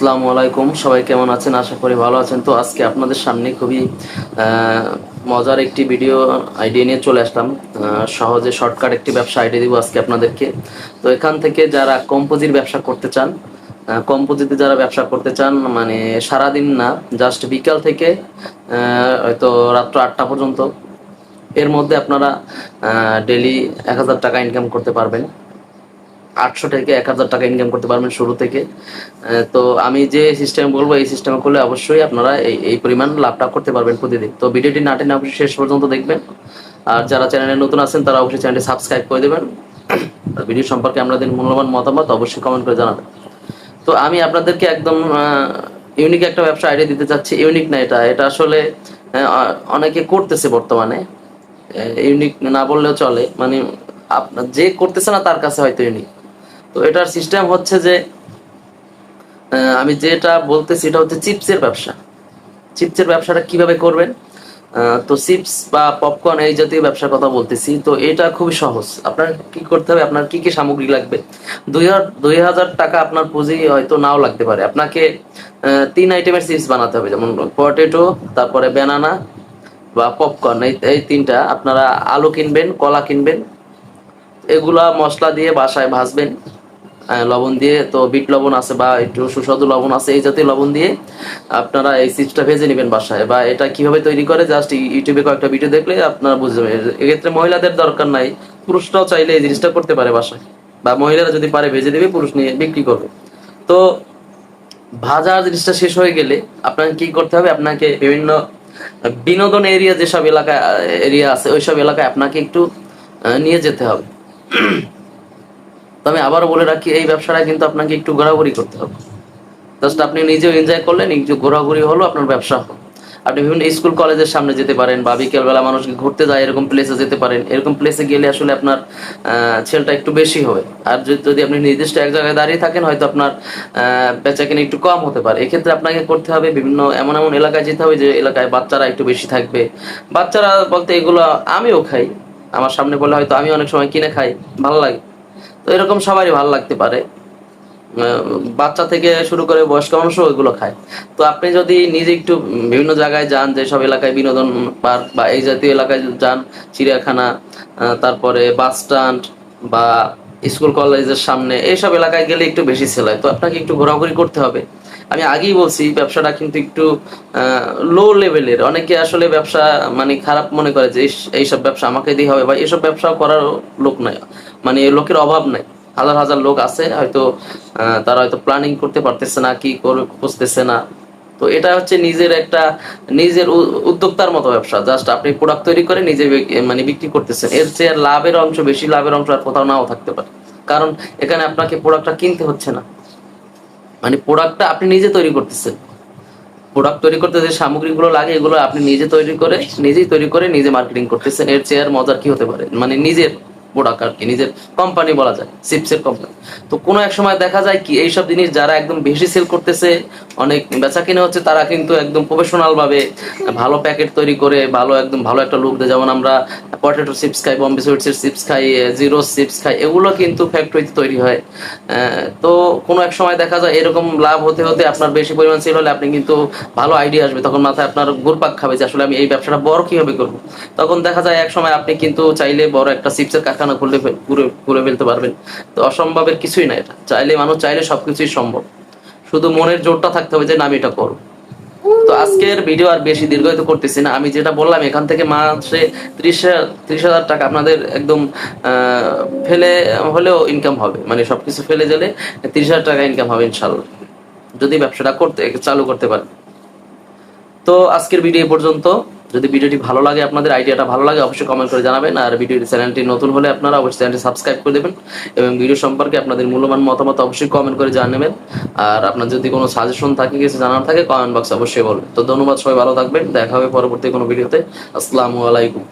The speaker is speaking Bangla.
আসসালামু আলাইকুম, সবাই কেমন আছেন? আশা করি ভালো আছেন। তো আজকে আপনাদের সামনে খুবই মজার একটি ভিডিও আইডিয়া নিয়ে চলে আসলাম। সহজে শর্টকাট একটি ব্যবসা আইডিয়া দিব আজকে আপনাদেরকে। তো এখান থেকে যারা কম পুঁজির ব্যবসা করতে চান, কম পুঁজিতে যারা ব্যবসা করতে চান, মানে সারাদিন না, জাস্ট বিকাল থেকে হয়তো রাত্র 8টা পর্যন্ত, এর মধ্যে আপনারা ডেলি 1000 টাকা ইনকাম করতে পারবেন। 800 থেকে 1000 টাকা ইনকাম করতে পারবেন শুরু থেকে। তো আমি যে সিস্টেম বলবো এই সিস্টেমে করলে অবশ্যই আপনারা এই পরিমাণ লাভটা করতে পারবেন প্রতিদিন। তো ভিডিওটি না টেনে অবশ্যই শেষ পর্যন্ত দেখবেন। আর যারা চ্যানেলে নতুন আছেন তারা অবশ্যই চ্যানেলটি সাবস্ক্রাইব করে দেবেন। ভিডিও সম্পর্কে আপনাদের মূল্যবান মতামত অবশ্যই কমেন্ট করে জানাবেন। তো আমি আপনাদেরকে একদম ইউনিক একটা ব্যবসা আইডিয়া দিতে চাচ্ছি। ইউনিক না, এটা আসলে অনেকে করতেছে বর্তমানে। ইউনিক না বললেও চলে, মানে আপনার যে করতেছে না তার কাছে হয়তো ইউনিক। তো এটার সিস্টেম হচ্ছে যে আমি যেটা বলতেছি এটা হচ্ছে চিপসের ব্যবসা। চিপসের ব্যবসাটা কিভাবে করবেন? তো চিপস বা পপকর্ন এই জাতীয় ব্যবসার কথা বলতেছি। তো এটা খুবই সহজ। আপনার কি করতে হবে, আপনার কি কি সামগ্রী লাগবে? 2000 টাকা আপনার পুঁজি হয়তো নাও লাগতে পারে। আপনাকে 3 আইটেমের চিপস বানাতে হবে, যেমন পটেটো, তারপরে ব্যানানা বা পপকর্ন। এই তিনটা আপনারা আলু কিনবেন, কলা কিনবেন, এগুলা মশলা দিয়ে বাসায় ভাজবেন লবণ দিয়ে। তো বিট লবণ আছে বা একটু সুস্বাদু লবণ আছে, এই জাতীয় লবণ দিয়ে আপনারা এই চিপসটা ভেজে নেবেন বাসায়। বা এটা কিভাবে তৈরি করে জাস্ট ইউটিউবে কয়েকটা ভিডিও দেখলে আপনারা বুঝতে পারবেন। এক্ষেত্রে মহিলাদের দরকার নাই, পুরুষরাও চাইলে এই জিনিসটা করতে পারে বাসায়। বা মহিলারা যদি পারে ভেজে দেবে, পুরুষ নিয়ে বিক্রি করবে। তো ভাজা জিনিসটা শেষ হয়ে গেলে আপনাকে কি করতে হবে? আপনাকে বিভিন্ন বিনোদন এরিয়া, যেসব এরিয়া আছে ওইসব এলাকায় আপনাকে একটু নিয়ে যেতে হবে। তো আমি আবারও বলে রাখি, এই ব্যবসাটা কিন্তু আপনাকে একটু ঘোরাঘুরি করতে হবে। জাস্ট আপনি নিজেও এনজয় করলেন, একটু ঘোরাঘুরি হলো, আপনার ব্যবসা হলো। আপনি বিভিন্ন স্কুল কলেজের সামনে যেতে পারেন, বা বিকেলবেলা মানুষকে ঘুরতে যায় এরকম প্লেসে যেতে পারেন। এরকম প্লেসে গেলে আসলে আপনার সেলটা একটু বেশি হবে। আর যদি আপনি নির্দিষ্ট এক জায়গায় দাঁড়িয়ে থাকেন, হয়তো আপনার বেচাকেনা একটু কম হতে পারে। এক্ষেত্রে আপনাকে করতে হবে বিভিন্ন এমন এমন এলাকায় যেতে হবে যে এলাকায় বাচ্চারা একটু বেশি থাকবে। বাচ্চারা বলতে এগুলো আমিও খাই, আমার সামনে বলে হয়তো আমি অনেক সময় কিনে খাই, ভালো লাগে। তো এরকম সবারই ভালো লাগতে পারে, বাচ্চা থেকে শুরু করে বয়স্ক মানুষও এগুলো খায়। তো আপনি যদি নিজে একটু বিভিন্ন জায়গায় যান, যেসব এলাকায় বিনোদন পার্ক বা এই জাতীয় এলাকায় যান, চিড়িয়াখানা, তারপরে বাস স্ট্যান্ড বা স্কুল কলেজের সামনে, এইসব এলাকায় গেলে একটু বেশি সেল হয়। তো আপনাকে একটু ঘোরাঘুরি করতে হবে। আমি আগেই বলছি ব্যবসাটা কিন্তু একটু লো লেভেলের। অনেকে আসলে ব্যবসা মানে খারাপ মনে করে যে এইসব ব্যবসা আমাকে দিয়ে হবে, বা এইসব ব্যবসা করার লোক নাই, মানে লোকের অভাব নাই। হাজার হাজার লোক আছে, হয়তো তারা হয়তো প্ল্যানিং করতে পারতেছে না, কি করে বুঝতেছে না। তো এটা হচ্ছে নিজের উদ্যোক্তার মতো ব্যবসা। জাস্ট আপনি প্রোডাক্ট তৈরি করে নিজে মানে বিক্রি করতেছেন। এর চেয়ে লাভের অংশ, বেশি লাভের অংশ আর কোথাও নাও থাকতে পারে। কারণ এখানে আপনাকে প্রোডাক্টটা কিনতে হচ্ছে না, মানে প্রোডাক্টটা আপনি নিজে তৈরি করতেছেন। প্রোডাক্ট তৈরি করতে যে সামগ্রীগুলো লাগে এগুলো আপনি নিজেই তৈরি করে নিজে মার্কেটিং করতেছেন। এর চেয়ে আর মজার কি হতে পারে? মানে নিজের প্রোডাক্ট আর কি, নিজের কোম্পানি বলা যায়, চিপসের কোম্পানি। তো কোনো এক সময় দেখা যায় কি, এইসব জিনিস যারা একদম বেশি সেল করতেছে, অনেক বেচা কিনে হচ্ছে, তারা কিন্তু একদম প্রফেশনাল ভাবে ভালো প্যাকেট তৈরি করে একদম ভালো একটা লুক দেয়। যেমন আমরা পটেটো চিপস খাই, বম্বে সুইটসের চিপস খাই, জিরো চিপস খাই, এগুলো কিন্তু ফ্যাক্টরিতে তৈরি হয়। তো কোনো এক সময় দেখা যায় এরকম লাভ হতে হতে আপনার বেশি পরিমাণ সেল হলে আপনি কিন্তু ভালো আইডিয়া আসবে, তখন মাথায় আপনার ঘুরপাক খাবে যে আসলে আমি এই ব্যবসাটা বড় কিভাবে করবো। তখন দেখা যায় এক সময় আপনি কিন্তু চাইলে বড় একটা চিপসের কারখানা খুলে ফেলতে পারবেন। তো অসম্ভবের কিছুই না, এটা মানুষ চাইলে সবকিছুই সম্ভব। শুধু মনের জোরটা থাকতে হবে যে না, আমি এটা করবো। তো আজকের ভিডিও আর বেশি দীর্ঘায়িত করতেছি না। আমি যেটা বললাম, এখান থেকে মাসে 30,000 টাকা আপনাদের একদম ফেলে হলেও ইনকাম হবে। মানে সবকিছু ফেলে গেলে 30,000 টাকা ইনকাম হবে ইনশাল্লাহ, যদি ব্যবসাটা চালু করতে পারেন। তো আজকের ভিডিও পর্যন্ত। যদি ভিডিওটি ভালো লাগে, আপনাদের আইডিয়াটা ভালো লাগে, অবশ্যই কমেন্ট করে জানাবেন। আর চ্যানেলটি নতুন হলে আপনারা অবশ্যই চ্যানেলটি সাবস্ক্রাইব করে দেবেন, এবং ভিডিও সম্পর্কে আপনাদের মূল্যবান মতামত অবশ্যই কমেন্ট করে জানাবেন। আর আপনার যদি কোনো সাজেশন থাকে, কিছু জানার থাকে, কমেন্ট বক্সে অবশ্যই বলবেন। তো ধন্যবাদ, সবাই ভালো থাকবেন, দেখা হবে পরবর্তী কোনো ভিডিওতে। আসসালামু আলাইকুম।